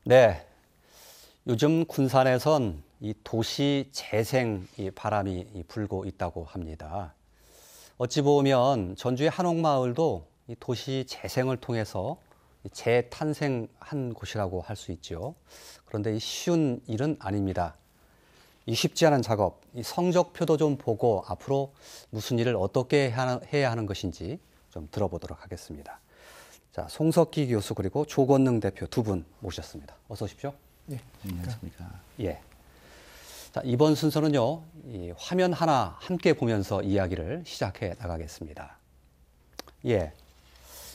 네, 요즘 군산에선 이 도시 재생 이 바람이 불고 있다고 합니다. 어찌 보면 전주의 한옥마을도 이 도시 재생을 통해서 재탄생한 곳이라고 할 수 있죠. 그런데 이 쉬운 일은 아닙니다. 이 쉽지 않은 작업, 이 성적표도 좀 보고 앞으로 무슨 일을 어떻게 해야 하는 것인지 좀 들어보도록 하겠습니다. 자, 송석기 교수 그리고 조건능 대표 두 분 모셨습니다. 어서 오십시오. 네, 안녕하십니까. 예. 자, 이번 순서는요, 이 화면 하나 함께 보면서 이야기를 시작해 나가겠습니다. 예.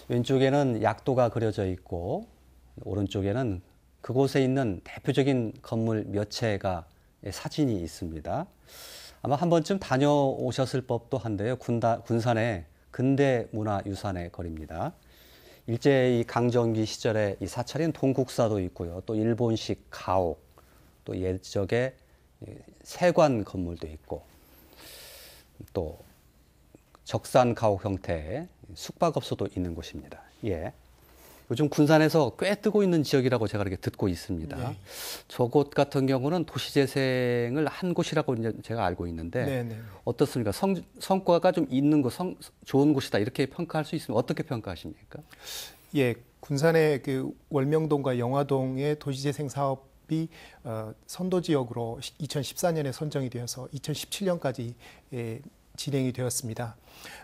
왼쪽에는 약도가 그려져 있고, 오른쪽에는 그곳에 있는 대표적인 건물 몇 채가 사진이 있습니다. 아마 한 번쯤 다녀오셨을 법도 한데요. 군산의 근대문화유산의 거리입니다. 일제 이 강점기 시절에 이 사찰인 동국사도 있고요. 또 일본식 가옥, 또 옛적의 세관 건물도 있고, 또 적산 가옥 형태의 숙박업소도 있는 곳입니다. 예. 요즘 군산에서 꽤 뜨고 있는 지역이라고 제가 이렇게 듣고 있습니다. 네. 저곳 같은 경우는 도시재생을 한 곳이라고 이제 제가 알고 있는데 네네. 어떻습니까? 성과가 좀 있는 곳, 좋은 곳이다 이렇게 평가할 수 있으면 어떻게 평가하십니까? 예, 군산의 그 월명동과 영화동의 도시재생 사업이 선도 지역으로 2014년에 선정이 되어서 2017년까지 진행이 되었습니다.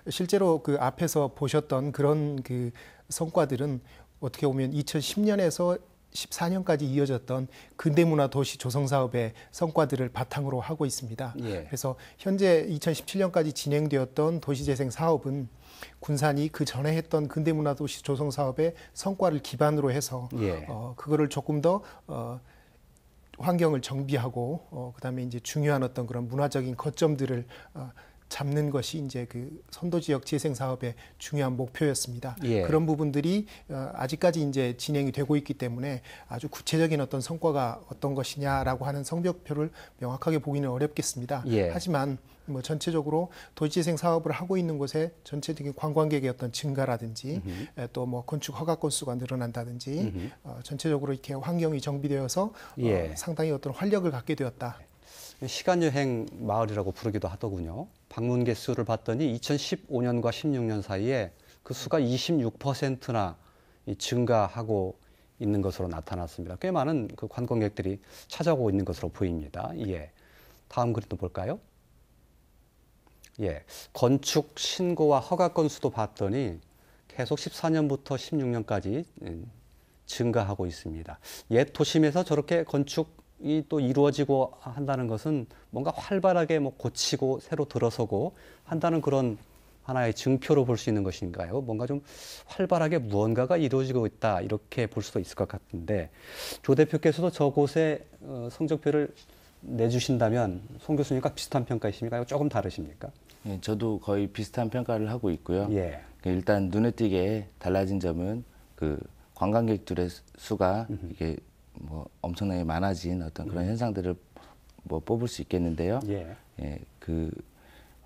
실제로 그 앞에서 보셨던 그런 그 성과들은 어떻게 보면 2010년에서 14년까지 이어졌던 근대문화 도시 조성 사업의 성과들을 바탕으로 하고 있습니다. 예. 그래서 현재 2017년까지 진행되었던 도시재생 사업은 군산이 그 전에 했던 근대문화 도시 조성 사업의 성과를 기반으로 해서 예. 그거를 조금 더 환경을 정비하고 그다음에 이제 중요한 어떤 그런 문화적인 거점들을 잡는 것이 이제 그 선도 지역 재생 사업의 중요한 목표였습니다. 예. 그런 부분들이 아직까지 이제 진행이 되고 있기 때문에 아주 구체적인 어떤 성과가 어떤 것이냐라고 하는 성적표를 명확하게 보기는 어렵겠습니다. 예. 하지만 뭐 전체적으로 도시재생 사업을 하고 있는 곳에 전체적인 관광객의 어떤 증가라든지 또 뭐 건축 허가 건수가 늘어난다든지 전체적으로 이렇게 환경이 정비되어서 예. 상당히 어떤 활력을 갖게 되었다. 시간여행 마을이라고 부르기도 하더군요. 방문 개수를 봤더니 2015년과 16년 사이에 그 수가 26%나 증가하고 있는 것으로 나타났습니다. 꽤 많은 그 관광객들이 찾아오고 있는 것으로 보입니다. 예. 다음 그림도 볼까요? 예. 건축 신고와 허가 건수도 봤더니 계속 14년부터 16년까지 증가하고 있습니다. 옛 도심에서 저렇게 건축이 또 이루어지고 한다는 것은 뭔가 활발하게 뭐 고치고 새로 들어서고 한다는 그런 하나의 증표로 볼 수 있는 것인가요? 뭔가 좀 활발하게 무언가가 이루어지고 있다 이렇게 볼 수도 있을 것 같은데 조 대표께서도 저곳에 성적표를 내주신다면 송 교수님과 비슷한 평가이십니까? 조금 다르십니까? 예, 저도 거의 비슷한 평가를 하고 있고요. 예. 일단 눈에 띄게 달라진 점은 그 관광객들의 수가 이게 뭐 엄청나게 많아진 어떤 그런 현상들을 뭐 뽑을 수 있겠는데요. 예. 예, 그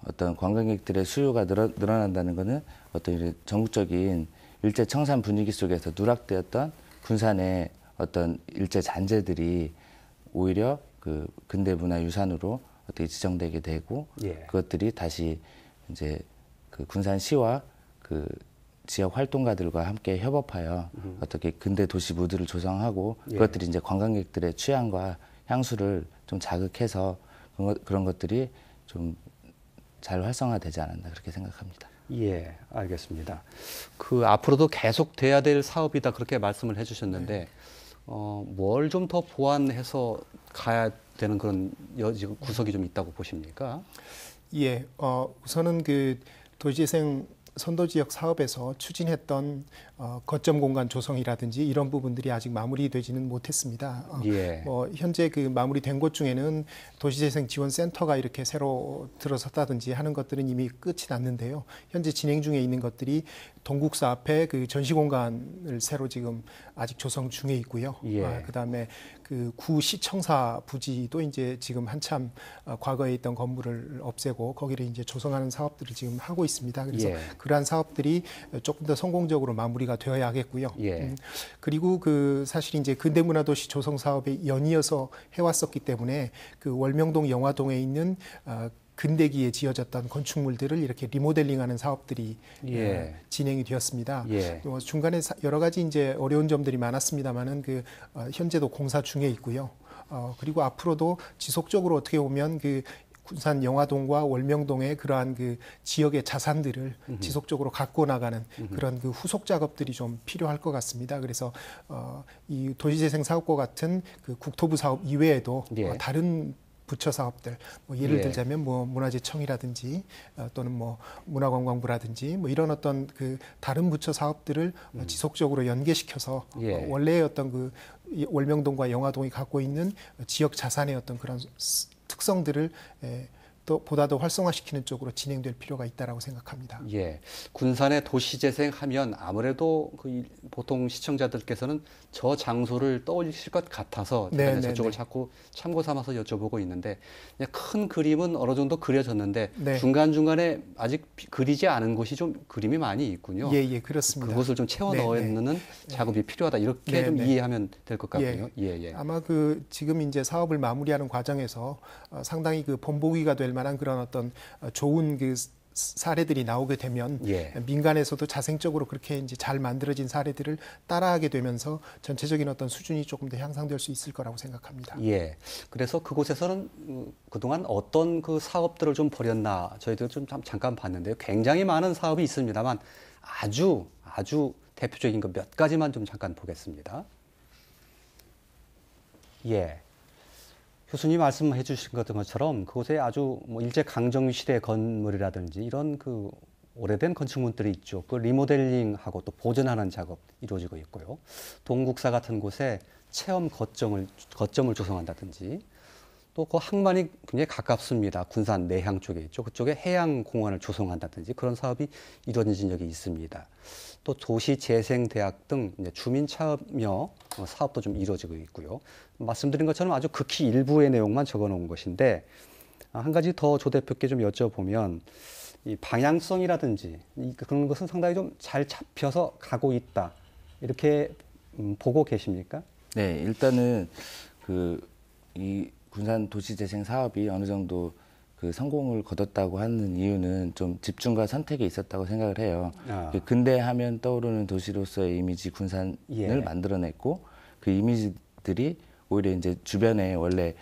어떤 관광객들의 수요가 늘어난다는 것은 어떤 이런 전국적인 일제 청산 분위기 속에서 누락되었던 군산의 어떤 일제 잔재들이 오히려 그 근대문화유산으로 어떻게 지정되게 되고 예. 그것들이 다시 이제 그 군산시와 그 지역 활동가들과 함께 협업하여 어떻게 근대 도시 무드를 조성하고 예. 그것들이 이제 관광객들의 취향과 향수를 좀 자극해서 그런 것들이 좀 잘 활성화되지 않았나 그렇게 생각합니다. 예, 알겠습니다. 그 앞으로도 계속 돼야 될 사업이다 그렇게 말씀을 해주셨는데 네. 뭘 좀 더 보완해서 가야 되는 그런 구석이 좀 있다고 보십니까? 예, 우선은 그 도시재생 선도지역 사업에서 추진했던 거점 공간 조성이라든지 이런 부분들이 아직 마무리되지는 못했습니다. 예. 뭐 현재 그 마무리된 곳 중에는 도시재생 지원센터가 이렇게 새로 들어섰다든지 하는 것들은 이미 끝이 났는데요. 현재 진행 중에 있는 것들이 동국사 앞에 그 전시 공간을 새로 지금 아직 조성 중에 있고요. 예. 그다음에 그 구시청사 부지도 이제 지금 한참 과거에 있던 건물을 없애고 거기를 이제 조성하는 사업들을 지금 하고 있습니다. 그래서 예. 그러한 사업들이 조금 더 성공적으로 마무리가 되어야 하겠고요. 예. 그리고 사실 이제 근대문화도시 조성 사업에 연이어서 해왔었기 때문에 그 월명동 영화동에 있는 근대기에 지어졌던 건축물들을 이렇게 리모델링하는 사업들이 진행이 되었습니다. 중간에 여러 가지 이제 어려운 점들이 많았습니다만은 현재도 공사 중에 있고요. 그리고 앞으로도 지속적으로 어떻게 보면 군산 영화동과 월명동의 그러한 지역의 자산들을 지속적으로 갖고 나가는 그런 후속 작업들이 좀 필요할 것 같습니다. 그래서 이 도시재생 사업과 같은 국토부 사업 이외에도 다른 부처 사업들, 예를 들자면 문화재청이라든지 또는 문화관광부라든지 이런 어떤 다른 부처 사업들을 지속적으로 연계시켜서 원래의 어떤 월명동과 영화동이 갖고 있는 지역 자산의 어떤 그런 특성들을 또 보다 더 활성화시키는 쪽으로 진행될 필요가 있다라고 생각합니다. 예, 군산의 도시재생하면 아무래도 보통 시청자들께서는 저 장소를 떠올리실 것 같아서 제가 저쪽을 자꾸 참고 삼아서 여쭤보고 있는데 큰 그림은 어느 정도 그려졌는데 중간중간에 아직 그리지 않은 곳이 좀 그림이 많이 있군요. 예, 그렇습니다. 그것을 좀 채워 넣는 작업이 필요하다 이렇게 좀 이해하면 될 것 같고요. 아마 지금 이제 사업을 마무리하는 과정에서 상당히 본보기가 될 만한 그런 어떤 좋은 사례들이 나오게 되면 민간에서도 자생적으로 그렇게 이제 잘 만들어진 사례들을 따라하게 되면서 전체적인 어떤 수준이 조금 더 향상될 수 있을 거라고 생각합니다. 예. 그래서 그곳에서는 그동안 어떤 사업들을 좀 벌였나 저희들 좀 잠깐 봤는데요. 굉장히 많은 사업이 있습니다만 아주 대표적인 것 몇 가지만 좀 잠깐 보겠습니다. 예. 교수님 말씀해 주신 것처럼 그곳에 아주 일제 강점기 시대 건물이라든지 이런 오래된 건축물들이 있죠. 그 리모델링하고 또 보존하는 작업 이루어지고 있고요. 동국사 같은 곳에 체험 거점을 조성한다든지 또 그 항만이 굉장히 가깝습니다. 군산 내향 쪽에 있죠. 그쪽에 해양공원을 조성한다든지 그런 사업이 이루어진 적이 있습니다. 또 도시재생대학 등 주민 참여 사업도 좀 이루어지고 있고요. 말씀드린 것처럼 아주 극히 일부의 내용만 적어놓은 것인데 한 가지 더 조 대표께 좀 여쭤보면 이 방향성이라든지 그런 것은 상당히 좀 잘 잡혀서 가고 있다 이렇게 보고 계십니까? 네, 일단은 이 군산 도시재생 사업이 어느 정도 성공을 거뒀다고 하는 이유는 좀 집중과 선택이 있었다고 생각을 해요. 근대하면 떠오르는 도시로서의 이미지 군산을 만들어냈고 그 이미지들이 오히려 이제 주변에 원래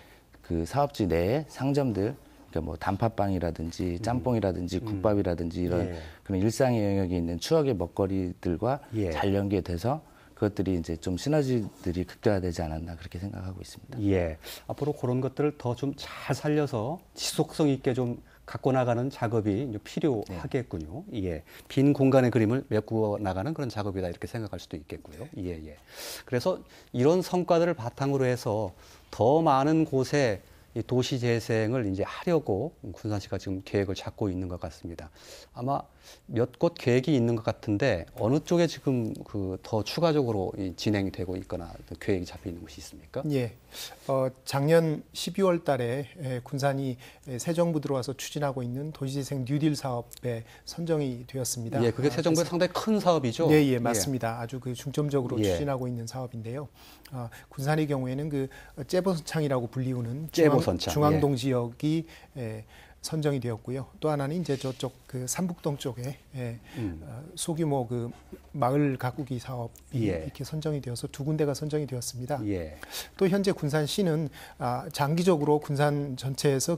사업지 내에 상점들, 그러니까 단팥빵이라든지 짬뽕이라든지 국밥이라든지 이런 그런 일상의 영역에 있는 추억의 먹거리들과 잘 연계돼서 그것들이 이제 좀 시너지들이 극대화되지 않았나 그렇게 생각하고 있습니다. 예, 앞으로 그런 것들을 더 좀 잘 살려서 지속성 있게 좀 갖고 나가는 작업이 필요하겠군요. 예, 빈 공간의 그림을 메꾸어 나가는 그런 작업이다 이렇게 생각할 수도 있겠고요. 예. 그래서 이런 성과들을 바탕으로 해서 더 많은 곳에 이 도시 재생을 이제 하려고 군산시가 지금 계획을 잡고 있는 것 같습니다. 아마 몇 곳 계획이 있는 것 같은데 어느 쪽에 지금 더 추가적으로 진행이 되고 있거나 계획이 잡혀 있는 곳이 있습니까? 예. 작년 12월 달에 군산이 새 정부 들어와서 추진하고 있는 도시재생 뉴딜 사업에 선정이 되었습니다. 예, 그게 새 정부의 상당히 큰 사업이죠? 네, 맞습니다. 아주 중점적으로 추진하고 있는 사업인데요. 군산의 경우에는 째보선창이라고 불리우는 중앙동 지역이 선정이 되었고요. 또 하나는 이제 저쪽 삼북동 쪽에 소규모 마을 가꾸기 사업이 이렇게 선정이 되어서 두 군데가 선정이 되었습니다. 또 현재 군산시는 장기적으로 군산 전체에서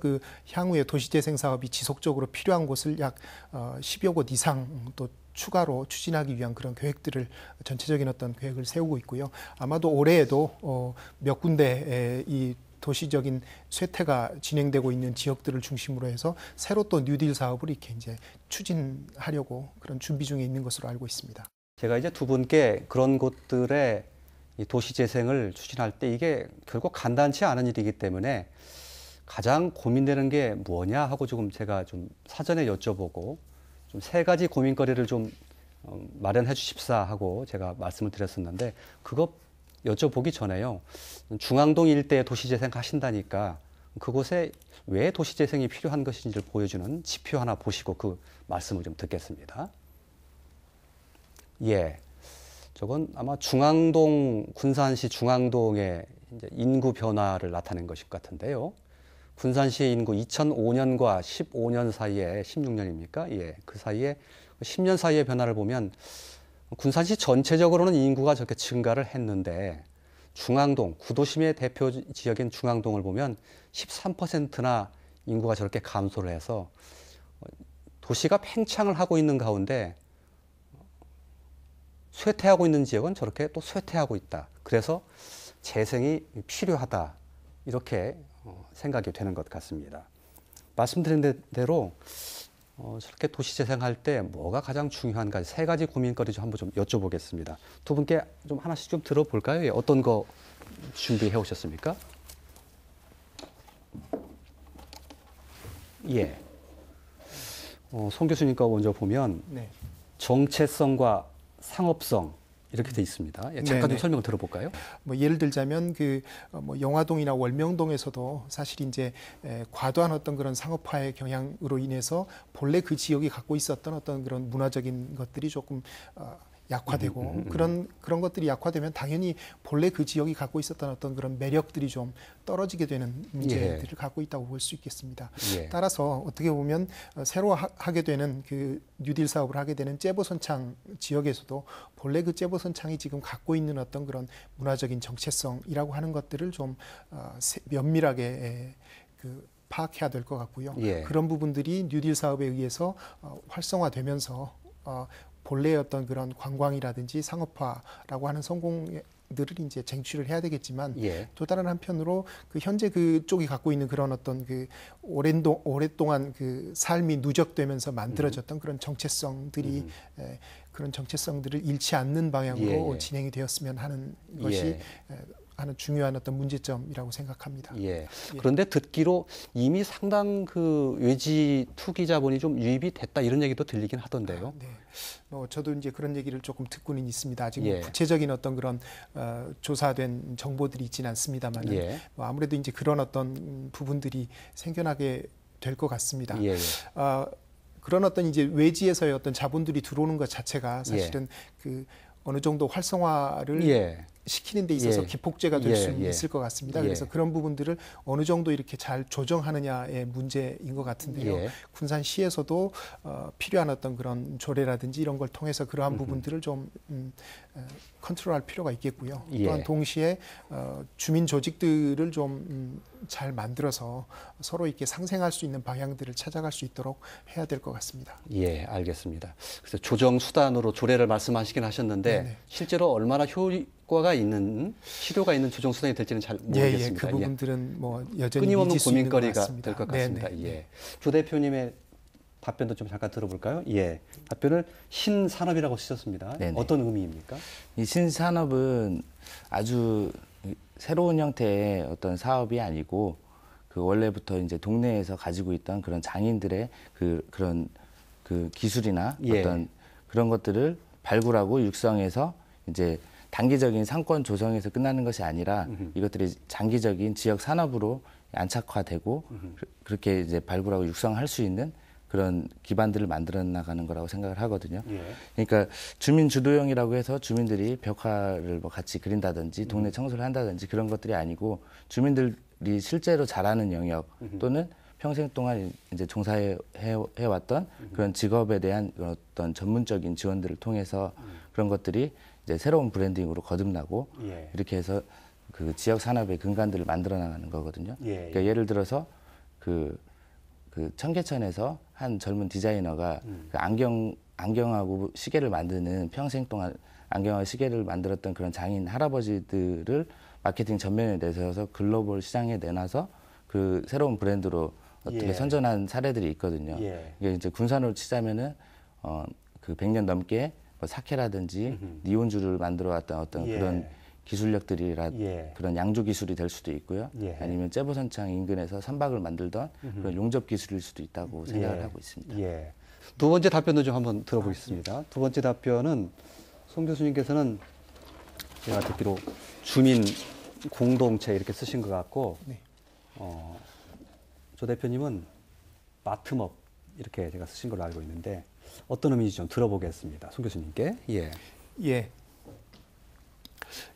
향후에 도시재생 사업이 지속적으로 필요한 곳을 약 10여 곳 이상 또 추가로 추진하기 위한 그런 계획들을 전체적인 어떤 계획을 세우고 있고요. 아마도 올해에도 몇 군데 이 도시적인 쇠퇴가 진행되고 있는 지역들을 중심으로 해서 새로 또 뉴딜 사업을 이렇게 이제 추진하려고 그런 준비 중에 있는 것으로 알고 있습니다. 제가 이제 두 분께 그런 곳들의 이 도시 재생을 추진할 때 이게 결국 간단치 않은 일이기 때문에 가장 고민되는 게 뭐냐 하고 조금 제가 좀 사전에 여쭤보고 좀 세 가지 고민거리를 좀 마련해 주십사 하고 제가 말씀을 드렸었는데 그거 여쭤보기 전에요. 중앙동 일대에 도시재생 하신다니까 그곳에 왜 도시재생이 필요한 것인지를 보여주는 지표 하나 보시고 그 말씀을 좀 듣겠습니다. 예. 저건 아마 중앙동, 군산시 중앙동의 이제 인구 변화를 나타낸 것일 것 같은데요. 군산시의 인구 2005년과 15년 사이에 16년입니까? 예. 그 사이에 10년 사이의 변화를 보면 군산시 전체적으로는 인구가 저렇게 증가를 했는데 중앙동, 구도심의 대표 지역인 중앙동을 보면 13%나 인구가 저렇게 감소를 해서 도시가 팽창을 하고 있는 가운데 쇠퇴하고 있는 지역은 저렇게 또 쇠퇴하고 있다. 그래서 재생이 필요하다. 이렇게 생각이 되는 것 같습니다. 말씀드린 대로 저렇게 도시 재생할 때 뭐가 가장 중요한가 세 가지 고민거리 좀 한번 좀 여쭤보겠습니다. 두 분께 좀 하나씩 좀 들어볼까요? 예, 어떤 거 준비해 오셨습니까? 예. 송 교수님과 먼저 보면 네. 정체성과 상업성 이렇게 돼 있습니다. 예, 잠깐 좀 설명을 들어볼까요? 뭐 예를 들자면 뭐 영화동이나 월명동에서도 사실 이제 과도한 어떤 그런 상업화의 경향으로 인해서 본래 그 지역이 갖고 있었던 어떤 그런 문화적인 것들이 조금 약화되고 그런 것들이 약화되면 당연히 본래 그 지역이 갖고 있었던 어떤 그런 매력들이 좀 떨어지게 되는 문제들을 갖고 있다고 볼 수 있겠습니다. 따라서 어떻게 보면 새로 하게 되는 그 뉴딜 사업을 하게 되는 째보선창 지역에서도 본래 그 째보선창이 지금 갖고 있는 어떤 그런 문화적인 정체성이라고 하는 것들을 좀 면밀하게 파악해야 될 것 같고요. 그런 부분들이 뉴딜 사업에 의해서 활성화되면서 본래의 어떤 그런 관광이라든지 상업화라고 하는 성공들을 이제 쟁취를 해야 되겠지만 또 다른 한편으로 그 현재 그쪽이 갖고 있는 그런 어떤 그 오랫동안 그 삶이 누적되면서 만들어졌던 그런 정체성들이 그런 정체성들을 잃지 않는 방향으로 진행이 되었으면 하는 것이 하는 중요한 어떤 문제점이라고 생각합니다. 그런데 듣기로 이미 상당 그 외지 투기 자본이 좀 유입이 됐다 이런 얘기도 들리긴 하던데요. 네. 저도 이제 그런 얘기를 조금 듣고는 있습니다. 아직 구체적인 어떤 그런 조사된 정보들이 있지는 않습니다만 뭐 아무래도 이제 그런 어떤 부분들이 생겨나게 될 것 같습니다. 그런 어떤 이제 외지에서의 어떤 자본들이 들어오는 것 자체가 사실은 그 어느 정도 활성화를 시키는 데 있어서 기폭제가 될 수 있을 것 같습니다. 그래서 그런 부분들을 어느 정도 이렇게 잘 조정하느냐의 문제인 것 같은데요. 군산시에서도 필요한 어떤 그런 조례라든지 이런 걸 통해서 그러한 부분들을 좀 컨트롤할 필요가 있겠고요. 또한 동시에 주민 조직들을 좀 잘 만들어서 서로 이렇게 상생할 수 있는 방향들을 찾아갈 수 있도록 해야 될 것 같습니다. 예, 알겠습니다. 그래서 조정 수단으로 조례를 말씀하시긴 하셨는데 실제로 얼마나 효과가 있는 실효가 있는 조정 수단이 될지는 잘 모르겠습니다. 그 부분들은 뭐 여전히 끊임없는 고민거리가 될 것 같습니다. 조 대표님의 답변도 좀 잠깐 들어볼까요? 답변을 신산업이라고 쓰셨습니다. 어떤 의미입니까? 이 신산업은 아주 새로운 형태의 어떤 사업이 아니고 그 원래부터 이제 동네에서 가지고 있던 그런 장인들의 그런 기술이나 어떤 그런 것들을 발굴하고 육성해서 이제 단기적인 상권 조성에서 끝나는 것이 아니라 이것들이 장기적인 지역 산업으로 안착화되고 그렇게 이제 발굴하고 육성할 수 있는 그런 기반들을 만들어 나가는 거라고 생각을 하거든요. 그러니까 주민 주도형이라고 해서 주민들이 벽화를 뭐 같이 그린다든지 동네 청소를 한다든지 그런 것들이 아니고 주민들이 실제로 잘하는 영역 또는 평생 동안 이제 종사해 왔던 그런 직업에 대한 어떤 전문적인 지원들을 통해서 그런 것들이 이제 새로운 브랜딩으로 거듭나고 이렇게 해서 그 지역 산업의 근간들을 만들어 나가는 거거든요. 그러니까 예를 들어서 그 청계천에서 한 젊은 디자이너가 그 안경하고 시계를 만드는 평생 동안 안경하고 시계를 만들었던 그런 장인 할아버지들을 마케팅 전면에 내세워서 글로벌 시장에 내놔서 그 새로운 브랜드로 어떻게 선전한 사례들이 있거든요. 이게 이제 군산으로 치자면은 그 100년 넘게 뭐 사케라든지 니온주를 만들어 왔던 어떤 그런 기술력들이라 그런 양조 기술이 될 수도 있고요. 아니면 째보선창 인근에서 선박을 만들던 그런 용접 기술일 수도 있다고 생각을 하고 있습니다. 두 번째 답변도 좀 한번 들어보겠습니다. 두 번째 답변은 송 교수님께서는 제가 듣기로 주민 공동체 이렇게 쓰신 것 같고 조 대표님은 마트업 이렇게 제가 쓰신 걸로 알고 있는데 어떤 의미인지 좀 들어보겠습니다. 송 교수님께. 예. 예.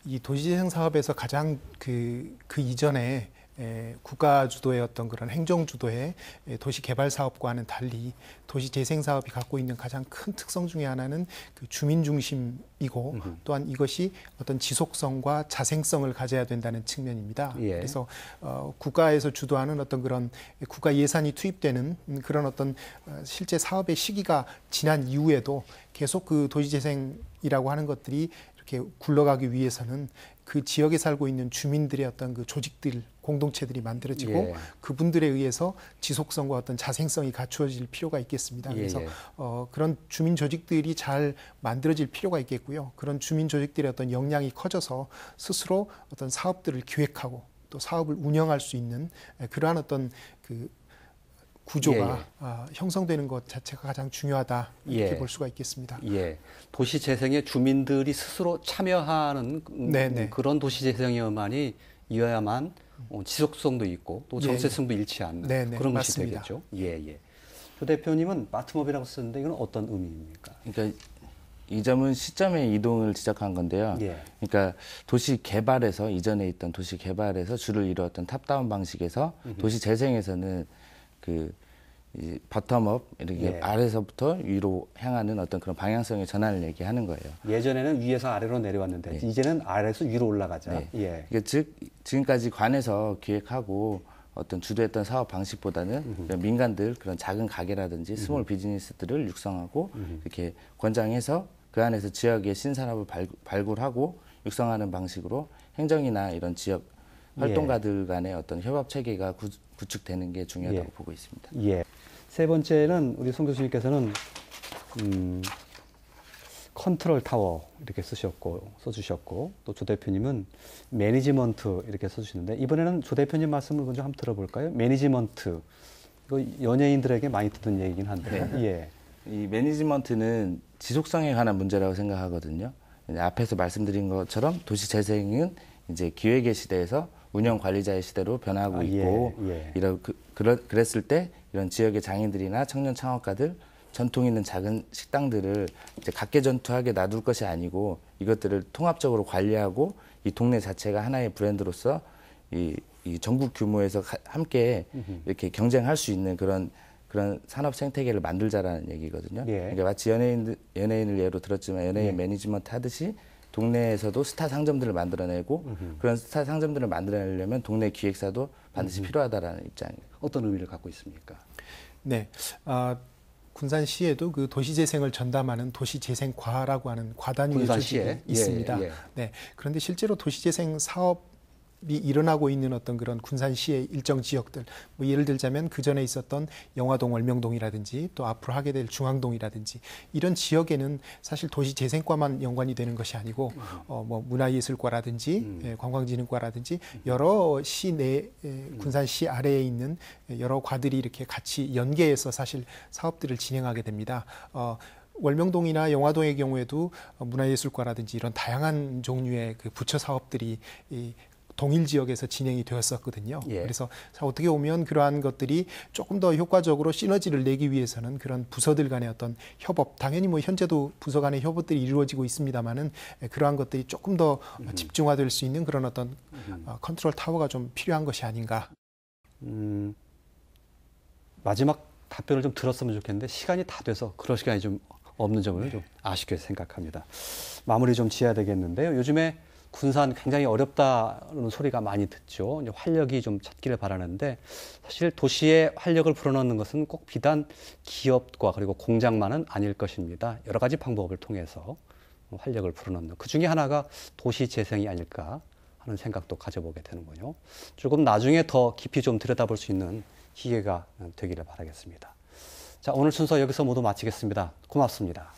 이 도시재생 사업에서 가장 그 이전에 국가 주도의 어떤 그런 행정 주도의 도시 개발 사업과는 달리 도시 재생 사업이 갖고 있는 가장 큰 특성 중에 하나는 그 주민 중심이고 또한 이것이 어떤 지속성과 자생성을 가져야 된다는 측면입니다. 예. 그래서 국가에서 주도하는 어떤 그런 국가 예산이 투입되는 그런 어떤 실제 사업의 시기가 지난 이후에도 계속 그 도시 재생이라고 하는 것들이 이렇게 굴러가기 위해서는 그 지역에 살고 있는 주민들의 어떤 그 조직들, 공동체들이 만들어지고 예. 그분들에 의해서 지속성과 어떤 자생성이 갖추어질 필요가 있겠습니다. 그래서 그런 주민 조직들이 잘 만들어질 필요가 있겠고요. 그런 주민 조직들의 어떤 역량이 커져서 스스로 어떤 사업들을 기획하고 또 사업을 운영할 수 있는 그러한 어떤 그 구조가 형성되는 것 자체가 가장 중요하다 이렇게 볼 수가 있겠습니다. 예, 도시 재생에 주민들이 스스로 참여하는 그런 도시 재생이어만이 이어야만 지속성도 있고 또 정체성도 잃지 않는 그런 것이 되겠죠. 예. 조 대표님은 마트업이라고 쓰는데 이건 어떤 의미입니까? 그러니까 이 점은 시점의 이동을 지적한 건데요. 그러니까 도시 개발에서 이전에 있던 도시 개발에서 주를 이루었던 탑다운 방식에서 도시 재생에서는 그 버텀업 이렇게 아래서부터 위로 향하는 어떤 그런 방향성의 전환을 얘기하는 거예요. 예전에는 위에서 아래로 내려왔는데 이제는 아래에서 위로 올라가자. 그러니까 즉 지금까지 관에서 기획하고 어떤 주도했던 사업 방식보다는 민간들 그런 작은 가게라든지 스몰 비즈니스들을 육성하고 이렇게 권장해서 그 안에서 지역의 신산업을 발굴하고 육성하는 방식으로 행정이나 이런 지역 활동가들 간의 어떤 협업 체계가 구축되는 게 중요하다고 보고 있습니다. 세 번째는 우리 송 교수님께서는 컨트롤 타워 이렇게 써주셨고 또 조 대표님은 매니지먼트 이렇게 써주시는데 이번에는 조 대표님 말씀을 먼저 한번 들어볼까요? 매니지먼트 이거 연예인들에게 많이 듣는 얘기긴 한데 이 매니지먼트는 지속성에 관한 문제라고 생각하거든요. 앞에서 말씀드린 것처럼 도시 재생은 이제 기획의 시대에서 운영 관리자의 시대로 변하고 있고 그랬을 때 이런 지역의 장인들이나 청년 창업가들 전통 있는 작은 식당들을 이제 각계전투하게 놔둘 것이 아니고 이것들을 통합적으로 관리하고 이 동네 자체가 하나의 브랜드로서 이 전국 규모에서 함께 이렇게 경쟁할 수 있는 그런 산업 생태계를 만들자라는 얘기거든요. 그러니까 마치 연예인을 예로 들었지만 연예인 매니지먼트 하듯이 동네에서도 스타 상점들을 만들어내고 그런 스타 상점들을 만들어내려면 동네 기획사도 반드시 필요하다라는 입장입니다. 어떤 의미를 갖고 있습니까? 네, 군산시에도 그 도시재생을 전담하는 도시재생과라고 하는 과단위의 조직이 있습니다. 네, 그런데 실제로 도시재생 사업이 일어나고 있는 어떤 그런 군산시의 일정 지역들, 뭐 예를 들자면 그 전에 있었던 영화동, 월명동이라든지 또 앞으로 하게 될 중앙동이라든지 이런 지역에는 사실 도시재생과만 연관이 되는 것이 아니고 뭐 문화예술과라든지 관광진흥과라든지 여러 시내 군산시 아래에 있는 여러 과들이 이렇게 같이 연계해서 사실 사업들을 진행하게 됩니다. 월명동이나 영화동의 경우에도 문화예술과라든지 이런 다양한 종류의 그 부처 사업들이 동일 지역에서 진행이 되었었거든요. 그래서 어떻게 보면 그러한 것들이 조금 더 효과적으로 시너지를 내기 위해서는 그런 부서들 간의 어떤 협업, 당연히 뭐 현재도 부서 간의 협업들이 이루어지고 있습니다만은 그러한 것들이 조금 더 집중화될 수 있는 그런 어떤 컨트롤 타워가 좀 필요한 것이 아닌가. 마지막 답변을 좀 들었으면 좋겠는데 시간이 다 돼서 그럴 시간이 좀 없는 점을 좀 아쉽게 생각합니다. 마무리 좀 지어야 되겠는데요. 요즘에 군산 굉장히 어렵다는 소리가 많이 듣죠. 이제 활력이 좀 찾기를 바라는데 사실 도시에 활력을 불어넣는 것은 꼭 비단 기업과 그리고 공장만은 아닐 것입니다. 여러 가지 방법을 통해서 활력을 불어넣는 그 중에 하나가 도시 재생이 아닐까 하는 생각도 가져보게 되는군요. 조금 나중에 더 깊이 좀 들여다볼 수 있는 기회가 되기를 바라겠습니다. 자, 오늘 순서 여기서 모두 마치겠습니다. 고맙습니다.